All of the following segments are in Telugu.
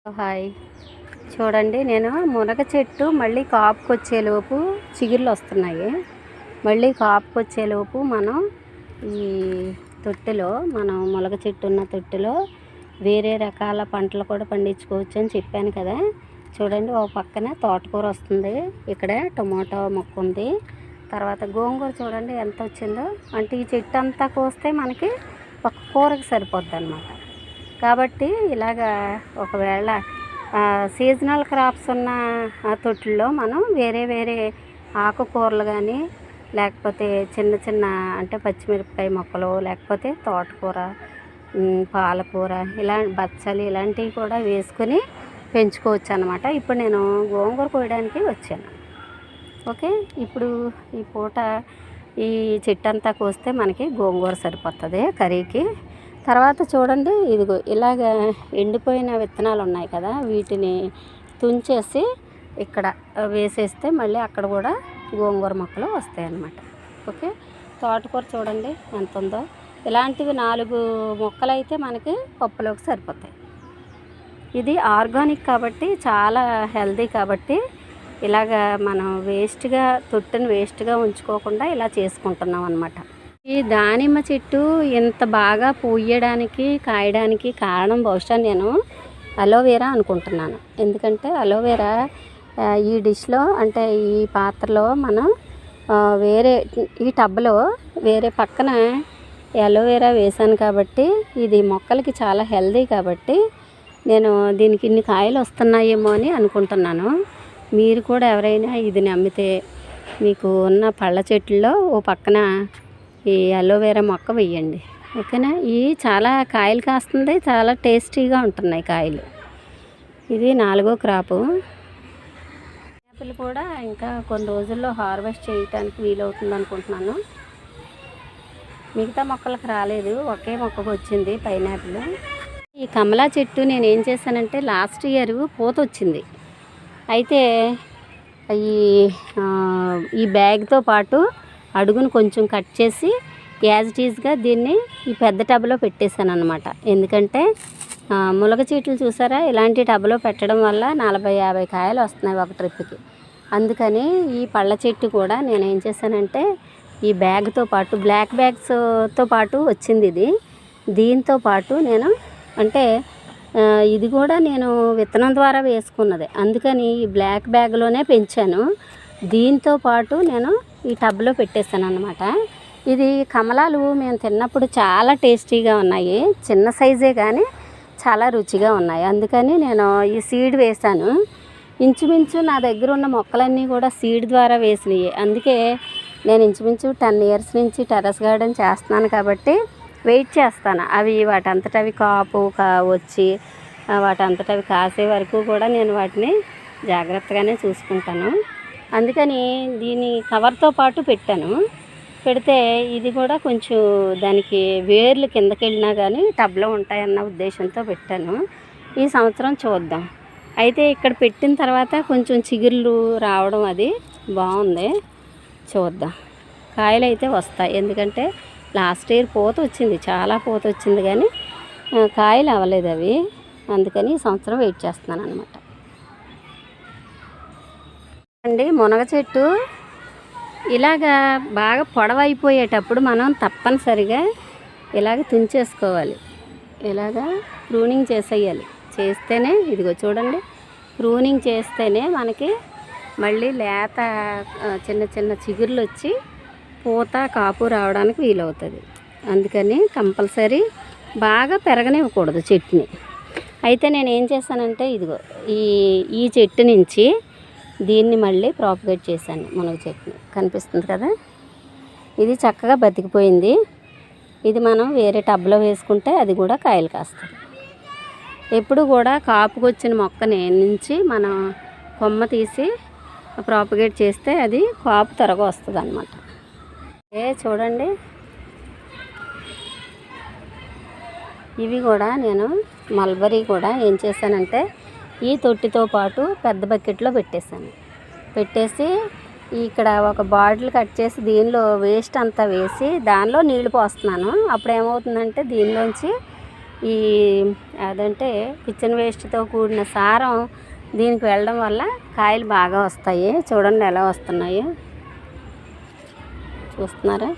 హాయ్ చూడండి, నేను మునగ చెట్టు మళ్ళీ కాపుకొచ్చేలోపు చిగుర్లు వస్తున్నాయి. మళ్ళీ కాపుకొచ్చేలోపు మనం ఈ తొట్టెలో మునగ చెట్టు ఉన్న తొట్టెలో వేరే రకాల పంటలు కూడా పండించుకోవచ్చు అని చెప్పాను కదా. చూడండి, ఒక పక్కన తోటకూర వస్తుంది, ఇక్కడ టమాటో మొక్క ఉంది, తర్వాత గోంగూర చూడండి ఎంత వచ్చిందో. అంటే ఈ చెట్టు అంతా కోస్తే మనకి ఒక కూరకి సరిపోద్ది అన్నమాట. కాబట్టి ఇలాగా ఒకవేళ సీజనల్ క్రాప్స్ ఉన్న తొట్టుల్లో మనం వేరే వేరే ఆకుకూరలు కానీ, లేకపోతే చిన్న చిన్న అంటే పచ్చిమిరపకాయ మొక్కలు, లేకపోతే తోటకూర, పాలకూర, బచ్చలి ఇలాంటివి కూడా వేసుకొని పెంచుకోవచ్చు అన్నమాట. ఇప్పుడు నేను గోంగూర కోయడానికి వచ్చాను. ఓకే, ఇప్పుడు ఈ పూట ఈ చెట్టు అంతా కోస్తే మనకి గోంగూర సరిపోతుంది కర్రీకి. తర్వాత చూడండి, ఇదిగో ఇలాగ ఎండిపోయిన విత్తనాలు ఉన్నాయి కదా, వీటిని తుంచేసి ఇక్కడ వేసేస్తే మళ్ళీ అక్కడ కూడా గోంగూర మొక్కలు వస్తాయి అన్నమాట. ఓకే, తోటకూర చూడండి ఎంత ఉందో. ఇలాంటివి 4 మొక్కలు అయితే మనకి పప్పులోకి సరిపోతాయి. ఇది ఆర్గానిక్ కాబట్టి చాలా హెల్దీ కాబట్టి ఇలాగ మనం తొట్టుని వేస్ట్గా ఉంచుకోకుండా ఇలా చేసుకుంటున్నాం అన్నమాట. ఈ దానిమ్మ చెట్టు ఇంత బాగా పూయడానికి కాయడానికి కారణం బహుశా నేను అలోవెరా అనుకుంటున్నాను. ఎందుకంటే అలోవెరా ఈ డిష్లో అంటే ఈ పాత్రలో మనం ఈ టబ్లో వేరే పక్కన అలోవెరా వేసాను కాబట్టి ఇది మొక్కలకి చాలా హెల్దీ కాబట్టి నేను దీనికి ఇన్ని కాయలు వస్తున్నాయేమో అని అనుకుంటున్నాను. మీరు కూడా ఎవరైనా ఇది నమ్మితే మీకు ఉన్న పళ్ళ చెట్లలో ఓ పక్కన ఈ అలోవెరా మొక్క వేయండి. ఓకేనా, ఇవి చాలా కాయలు కాస్తుంది, చాలా టేస్టీగా ఉంటున్నాయి కాయలు. ఇది 4వ క్రాపు. యాపిల్ కూడా ఇంకా కొన్ని రోజుల్లో హార్వెస్ట్ చేయడానికి వీలవుతుంది అనుకుంటున్నాను. మిగతా మొక్కలకు రాలేదు, ఒకే మొక్కకు వచ్చింది పైనాపిల్. ఈ కమలా చెట్టు నేను ఏం చేశానంటే లాస్ట్ ఇయర్ పూత వచ్చింది. అయితే ఈ బ్యాగ్తో పాటు అడుగును కొంచెం కట్ చేసి యాజ్ ఇట్ ఈజ్గా దీన్ని ఈ పెద్ద టబ్లో పెట్టేశాను అనమాట. ఎందుకంటే మునగ చెట్లు చూసారా, ఇలాంటి టబ్లో పెట్టడం వల్ల 40-50 కాయలు వస్తున్నాయి ఒక ట్రిప్కి. అందుకని ఈ పళ్ళ చెట్టు కూడా నేను ఏం చేశానంటే ఈ బ్యాగ్తో పాటు బ్లాక్ బ్యాగ్స్తో పాటు వచ్చింది ఇది. దీంతో పాటు నేను అంటే ఇది కూడా నేను విత్తనం ద్వారా వేసుకున్నది, అందుకని ఈ బ్లాక్ బ్యాగ్లోనే పెంచాను. దీంతో పాటు నేను ఈ టబ్లో పెట్టేశాను అన్నమాట. ఇది కమలాలు మేము తిన్నప్పుడు చాలా టేస్టీగా ఉన్నాయి, చిన్న సైజే కానీ చాలా రుచిగా ఉన్నాయి. అందుకని నేను ఈ సీడ్ వేశాను. ఇంచుమించు నా దగ్గర ఉన్న మొక్కలన్నీ కూడా సీడ్ ద్వారా వేసినవి. అందుకే నేను ఇంచుమించు 10 ఇయర్స్ నుంచి టెర్రస్ గార్డెన్ చేస్తున్నాను కాబట్టి వెయిట్ చేస్తాను. అవి వాటంతటవి వచ్చి వాటంతటవి కాసే వరకు కూడా నేను వాటిని జాగ్రత్తగానే చూసుకుంటాను. అందుకని దీని కవర్తో పాటు పెట్టాను. పెడితే ఇది కూడా కొంచెం దానికి వేర్లు కిందకి వెళ్ళినా కానీ టబ్లో ఉంటాయన్న ఉద్దేశంతో పెట్టాను. ఈ సంవత్సరం చూద్దాం. అయితే ఇక్కడ పెట్టిన తర్వాత కొంచెం చిగుర్లు రావడం అది బాగుంది, చూద్దాం. కాయలు అయితే వస్తాయి, ఎందుకంటే లాస్ట్ ఇయర్ పూత వచ్చింది, చాలా పూత వచ్చింది, కానీ కాయలు అవ్వలేదు అవి. అందుకని ఈ సంవత్సరం వెయిట్ చేస్తున్నాను అనమాట. అండి, మునగ చెట్టు ఇలాగా బాగా పొడవైపోయేటప్పుడు మనం తప్పనిసరిగా ఇలాగ తుంచేసుకోవాలి, ఇలాగా ప్రూనింగ్ చేసేయాలి. చేస్తేనే ఇదిగో చూడండి, ప్రూనింగ్ చేస్తేనే మనకి మళ్ళీ లేత చిన్న చిన్న చిగుర్లు వచ్చి పూత కాపు రావడానికి వీలవుతుంది. అందుకని కంపల్సరీ బాగా పెరగనివ్వకూడదు చెట్టుని. అయితే నేను ఏం చేశానంటే ఇదిగో ఈ చెట్టు నుంచి దీన్ని మళ్ళీ ప్రాపగేట్ చేశాను. మునగ చెట్టుని కనిపిస్తుంది కదా, ఇది చక్కగా బతికిపోయింది. ఇది మనం వేరే టబ్లో వేసుకుంటే అది కూడా కాయలు కాస్తుంది. ఎప్పుడు కూడా కాపుకొచ్చిన మొక్కని నుంచి మనం కొమ్మ తీసి ప్రాపగేట్ చేస్తే అది కాపు త్వరగా వస్తుంది అన్నమాట. చూడండి, ఇవి కూడా నేను మల్బరీ కూడా ఏం చేశానంటే ఈ తొట్టితో పాటు పెద్ద బకెట్లో పెట్టేసి ఇక్కడ ఒక బాటిల్ కట్ చేసి దీనిలో వేస్ట్ అంతా వేసి దానిలో నీళ్లు పోస్తున్నాను. అప్పుడు ఏమవుతుందంటే దీనిలోంచి ఈ అదంటే కిచెన్ వేస్ట్తో కూడిన సారం దీనికి వెళ్ళడం వల్ల కాయలు బాగా వస్తాయి. చూడండి ఎలా వస్తున్నాయి, చూస్తున్నారా?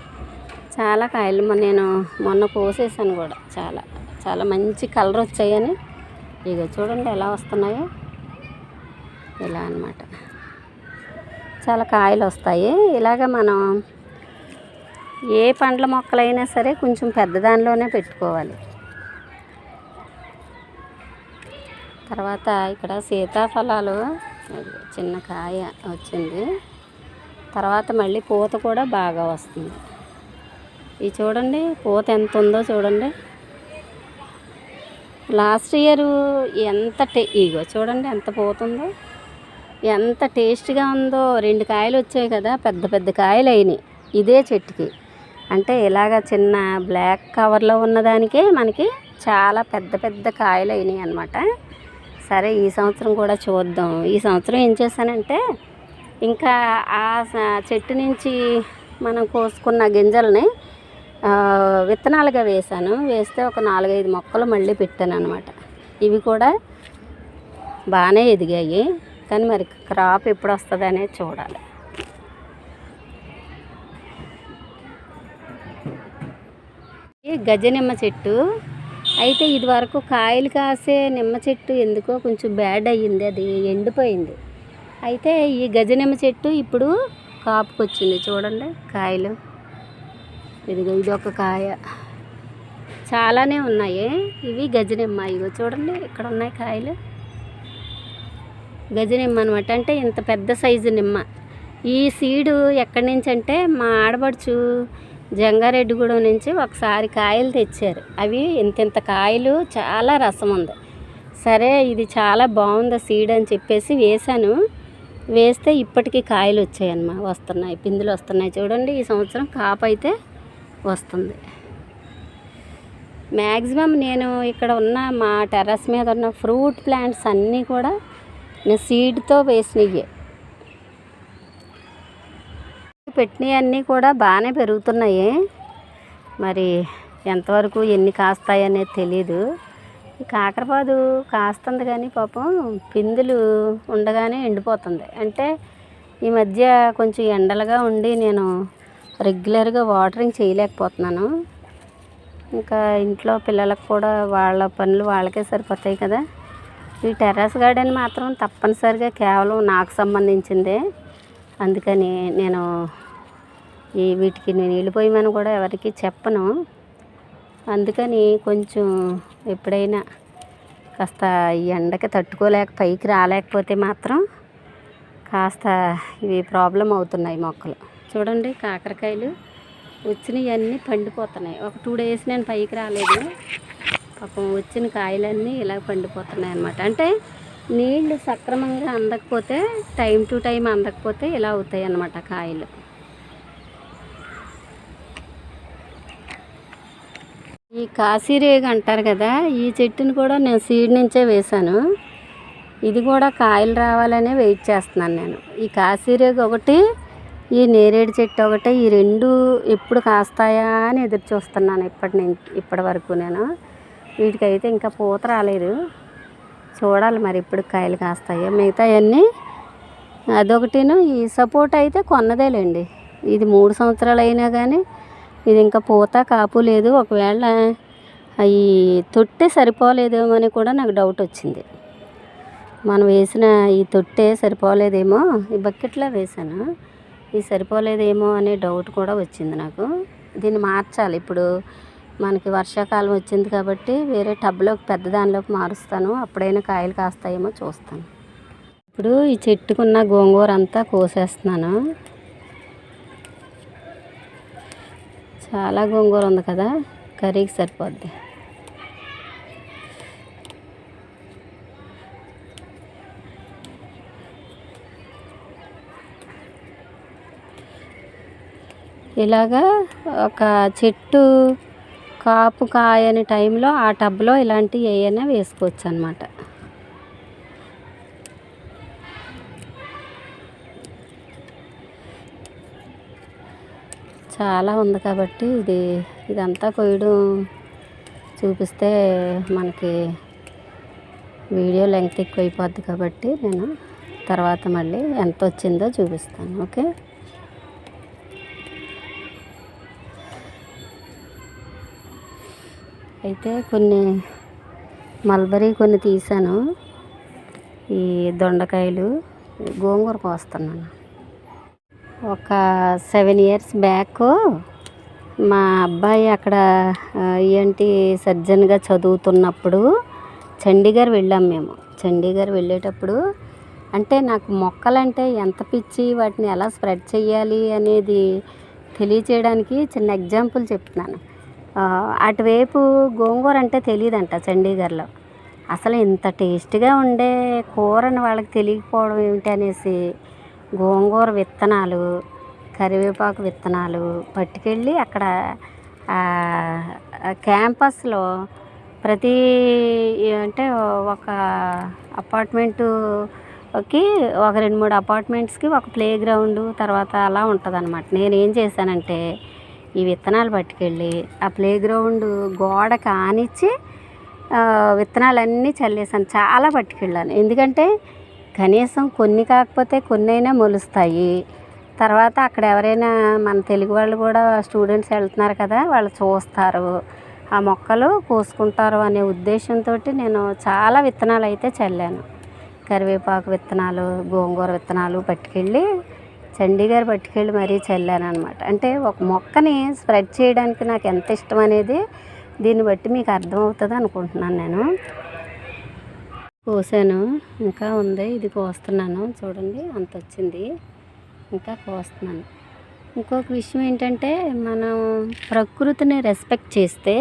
చాలా కాయలు నేను మొన్న కోసేసాను కూడా, చాలా చాలా మంచి కలర్ వచ్చాయని. ఇక చూడండి ఎలా వస్తున్నాయో, ఇలా అన్నమాట. చాలా కాయలు వస్తాయి. ఇలాగ మనం ఏ పండ్ల మొక్కలైనా సరే కొంచెం పెద్దదానిలోనే పెట్టుకోవాలి. తర్వాత ఇక్కడ సీతాఫలాలు చిన్న కాయ వచ్చింది. తర్వాత మళ్ళీ పూత కూడా బాగా వస్తుంది. ఇది చూడండి పూత ఎంత ఉందో చూడండి. లాస్ట్ ఇయర్ ఎంత ఇగో చూడండి ఎంత పూత ఉందో, ఎంత టేస్ట్గా ఉందో. 2 కాయలు వచ్చాయి కదా, పెద్ద పెద్ద కాయలు అయినాయి ఇదే చెట్టుకి. అంటే ఇలాగ చిన్న బ్లాక్ కవర్లో ఉన్నదానికే మనకి చాలా పెద్ద పెద్ద కాయలు అయినాయి అన్నమాట. సరే ఈ సంవత్సరం కూడా చూద్దాం. ఈ సంవత్సరం ఏం చేశానంటే, ఇంకా ఆ చెట్టు నుంచి మనం కోసుకున్న గింజల్ని విత్తనాలుగా వేసాను. వేస్తే ఒక 4-5 మొక్కలు మళ్ళీ పెట్టాను అనమాట. ఇవి కూడా బాగానే ఎదిగాయి, కానీ మరి క్రాప్ ఎప్పుడు వస్తుంది అనేది చూడాలి. గజ నిమ్మ చెట్టు అయితే ఇది వరకు కాయలు కాసే నిమ్మ చెట్టు ఎందుకో కొంచెం బ్యాడ్ అయ్యింది, అది ఎండిపోయింది. అయితే ఈ గజ నిమ్మ చెట్టు ఇప్పుడు కాపుకి వచ్చింది. చూడండి కాయలు, ఇది ఒక కాయ, చాలానే ఉన్నాయి. ఇవి గజ నిమ్మ. ఇగో చూడండి ఇక్కడ ఉన్నాయి కాయలు, గజ నిమ్మ అనమాట. అంటే ఇంత పెద్ద సైజు నిమ్మ. ఈ సీడు ఎక్కడి నుంచి అంటే మా ఆడబడుచు జంగారెడ్డిగూడెం నుంచి ఒకసారి కాయలు తెచ్చారు. అవి ఇంత కాయలు, చాలా రసం ఉంది. సరే ఇది చాలా బాగుంది సీడ్ అని చెప్పేసి వేశాను. వేస్తే ఇప్పటికీ కాయలు వచ్చాయన్నమా, వస్తున్నాయి, పిందులు వస్తున్నాయి. చూడండి ఈ సంవత్సరం కాపు అయితే వస్తుంది. మ్యాక్సిమం నేను ఇక్కడ ఉన్న మా టెర్రస్ మీద ఉన్న ఫ్రూట్ ప్లాంట్స్ అన్నీ కూడా నేను సీడ్తో వేసినవి. పెట్టినవి అన్నీ కూడా బాగానే పెరుగుతున్నాయి. మరి ఎంతవరకు ఎన్ని కాస్తాయి అనేది తెలీదు. ఈ కాకరపాదు కాస్తుంది కానీ పాపం పిందులు ఉండగానే ఎండిపోతుంది. అంటే ఈ మధ్య కొంచెం ఎండలుగా ఉండి నేను రెగ్యులర్గా వాటరింగ్ చేయలేకపోతున్నాను. ఇంకా ఇంట్లో పిల్లలకు కూడా వాళ్ళ పనులు వాళ్ళకే సరిపోతాయి కదా. ఈ టెర్రస్ గార్డెన్ మాత్రం తప్పనిసరిగా కేవలం నాకు సంబంధించిందే. అందుకని నేను వీటికి నేను వెళ్ళిపోయామని కూడా ఎవరికి చెప్పను. అందుకని కొంచెం ఎప్పుడైనా కాస్త ఈ ఎండకి తట్టుకోలేక పైకి రాలేకపోతే మాత్రం కాస్త ఇవి ప్రాబ్లం అవుతున్నాయి మొక్కలు. చూడండి కాకరకాయలు వచ్చినవి అన్నీ పండిపోతున్నాయి. ఒక 2 డేస్ నేను పైకి రాలేదు, పాపం వచ్చిన కాయలన్నీ ఇలా పండిపోతున్నాయి అన్నమాట. అంటే నీళ్లు సక్రమంగా అందకపోతే, టైం టు టైం అందకపోతే ఇలా అవుతాయి అన్నమాట కాయలు. ఈ కాశీరేగు అంటారు కదా, ఈ చెట్టుని కూడా నేను సీడ్ నుంచే వేశాను. ఇది కూడా కాయలు రావాలనే వెయిట్ చేస్తున్నాను నేను. ఈ కాశీరేగు ఒకటి, ఈ నేరేడు చెట్టు ఒకటి, ఈ 2 ఎప్పుడు కాస్తాయా అని ఎదురు చూస్తున్నాను ఇప్పటి వరకు నేను. వీటికైతే ఇంకా పూత రాలేదు, చూడాలి మరి ఇప్పుడు కాయలు కాస్తాయో. మిగతా అన్నీ అదొకటిను. ఈ సపోటా అయితే కొన్నదేలేండి, ఇది 3 సంవత్సరాలు అయినా కానీ ఇది ఇంకా పూత కాపు లేదు. ఒకవేళ ఈ తొట్టే సరిపోలేదేమో అని కూడా నాకు డౌట్ వచ్చింది. మనం వేసిన ఈ తొట్టే సరిపోలేదేమో, ఈ బకెట్లో వేసాను, ఇది సరిపోలేదేమో అనే డౌట్ కూడా వచ్చింది నాకు. దీన్ని మార్చాలి. ఇప్పుడు మనకి వర్షాకాలం వచ్చింది కాబట్టి వేరే టబ్లోకి పెద్ద దానిలోకి మారుస్తాను. అప్పుడైనా కాయలు కాస్తాయేమో చూస్తాను. ఇప్పుడు ఈ చెట్టుకున్న గోంగూర అంతా కోసేస్తున్నాను. చాలా గోంగూర ఉంది కదా, కర్రీకి సరిపోద్ది. ఇలాగా ఒక చెట్టు కాపు కాయని టైంలో ఆ టబ్లో ఇలాంటివి ఏమైనా వేసుకోవచ్చు అన్నమాట. చాలా ఉంది కాబట్టి ఇదంతా కొయ్యడం చూపిస్తే మనకి వీడియో లెంగ్త్ ఎక్కువ అయిపోద్ది కాబట్టి నేను తర్వాత మళ్ళీ ఎంత వచ్చిందో చూపిస్తాను. ఓకే, అయితే కొన్ని మల్బరీ కొన్ని తీసాను. ఈ దొండకాయలు గోంగూర కోస్తున్నాను. ఒక 7 years బ్యాక్ మా అబ్బాయి అక్కడ ఈఎన్టీ సర్జన్గా చదువుతున్నప్పుడు చండీగఢ్ వెళ్ళాం మేము. చండీగఢ్ వెళ్ళేటప్పుడు అంటే నాకు మొక్కలంటే ఎంత పిచ్చి, వాటిని ఎలా స్ప్రెడ్ చేయాలి అనేది తెలియచేయడానికి చిన్న ఎగ్జాంపుల్ చెప్తున్నాను. అటువైపు గోంగూర అంటే తెలియదంట చండీగఢ్లో. అసలు ఇంత టేస్ట్గా ఉండే కూరని వాళ్ళకి తెలియకపోవడం ఏమిటి అనేసి గోంగూర విత్తనాలు, కరివేపాకు విత్తనాలు పట్టుకెళ్ళి అక్కడ క్యాంపస్లో ప్రతి అంటే ఒక అపార్ట్మెంటుకి ఒక 2-3 అపార్ట్మెంట్స్కి ఒక ప్లే గ్రౌండ్ తర్వాత అలా ఉంటుంది అన్నమాట. నేను ఏం చేశానంటే ఈ విత్తనాలు పట్టుకెళ్ళి ఆ ప్లే గ్రౌండ్ గోడకి ఆనిచ్చి విత్తనాలన్నీ చల్లేసాను. చాలా పట్టుకెళ్ళాను, ఎందుకంటే కనీసం కొన్ని కాకపోతే కొన్నైనా మొలుస్తాయి. తర్వాత అక్కడ ఎవరైనా మన తెలుగు వాళ్ళు కూడా స్టూడెంట్స్ వెళ్తున్నారు కదా, వాళ్ళు చూస్తారు, ఆ మొక్కలు కోసుకుంటారు అనే ఉద్దేశంతో నేను చాలా విత్తనాలు అయితే చల్లాను. కరివేపాకు విత్తనాలు, గోంగూర విత్తనాలు పట్టుకెళ్ళి చండీగఢ్ పట్టుకెళ్ళి మరీ చల్లాను అనమాట. అంటే ఒక మొక్కని స్ప్రెడ్ చేయడానికి నాకు ఎంత ఇష్టం అనేది దీన్ని బట్టి మీకు అర్థమవుతుంది అనుకుంటున్నాను. నేను కోసాను, ఇంకా ఉంది, ఇది కోస్తున్నాను. చూడండి అంత వచ్చింది, ఇంకా కోస్తున్నాను. ఇంకొక విషయం ఏంటంటే మనం ప్రకృతిని రెస్పెక్ట్ చేస్తే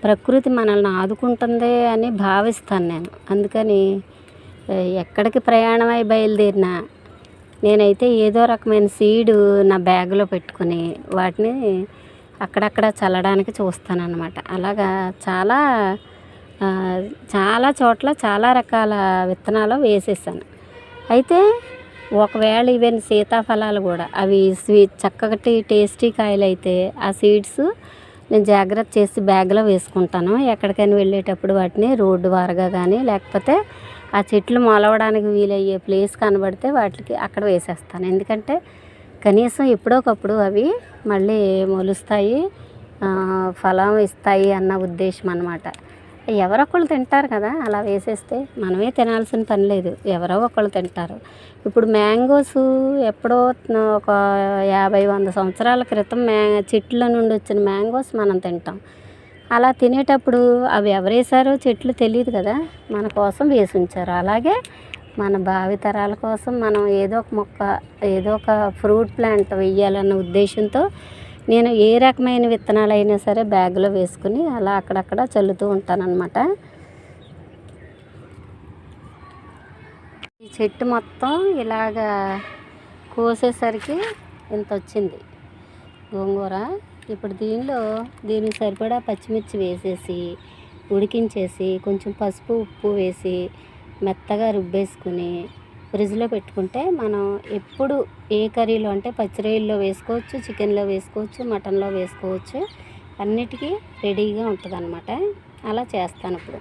ప్రకృతి మనల్ని ఆదుకుంటుంది అని భావిస్తాను నేను. అందుకని ఎక్కడికి ప్రయాణమై బయలుదేరినా నేనైతే ఏదో రకమైన సీడు నా బ్యాగ్లో పెట్టుకుని వాటిని అక్కడక్కడ చల్లడానికి చూస్తానన్నమాట. అలాగా చాలా చోట్ల చాలా రకాల విత్తనాలు వేసేసాను. అయితే ఒకవేళ ఈవెన్ సీతాఫలాలు కూడా అవి చక్కటి టేస్టీ కాయలు అయితే ఆ సీడ్స్ నేను జాగ్రత్త చేసి బ్యాగ్లో వేసుకుంటాను. ఎక్కడికైనా వెళ్ళేటప్పుడు వాటిని రోడ్డు వారగా కానీ లేకపోతే ఆ చెట్లు మొలవడానికి వీలయ్యే ప్లేస్ కనబడితే వాటికి అక్కడ వేసేస్తాను. ఎందుకంటే కనీసం ఎప్పుడోకప్పుడు అవి మళ్ళీ మొలుస్తాయి, ఫలం ఇస్తాయి అన్న ఉద్దేశం అన్నమాట. ఎవరో ఒకళ్ళు తింటారు కదా, అలా వేసేస్తే మనమే తినాల్సిన పని లేదు, ఎవరో ఒకళ్ళు తింటారు. ఇప్పుడు మ్యాంగోస్ ఎప్పుడో ఒక 50-100 సంవత్సరాల క్రితం చెట్ల నుండి వచ్చిన మ్యాంగోస్ మనం తింటాం. అలా తినేటప్పుడు అవి ఎవరేసారో చెట్లు తెలియదు కదా, మన కోసం వేసి ఉంచారు. అలాగే మన భావితరాల కోసం మనం ఏదో ఒక మొక్క, ఏదో ఒక ఫ్రూట్ ప్లాంట్ వేయాలన్న ఉద్దేశంతో నేను ఏ రకమైన విత్తనాలు అయినా సరే బ్యాగ్లో వేసుకుని అలా అక్కడక్కడ చల్లుతూ ఉంటానన్నమాట. ఈ చెట్టు మొత్తం ఇలాగా కోసేసరికి ఇంత వచ్చింది గోంగూర. ఇప్పుడు దీనికి సరిపడా పచ్చిమిర్చి వేసేసి ఉడికించేసి కొంచెం పసుపు ఉప్పు వేసి మెత్తగా రుబ్బేసుకుని ఫ్రిడ్జ్లో పెట్టుకుంటే మనం ఎప్పుడు ఏ కర్రీలో అంటే పచ్చిరొయ్యల్లో వేసుకోవచ్చు, చికెన్లో వేసుకోవచ్చు, మటన్లో వేసుకోవచ్చు, అన్నిటికీ రెడీగా ఉంటుంది అన్నమాట. అలా చేస్తాను ఇప్పుడు.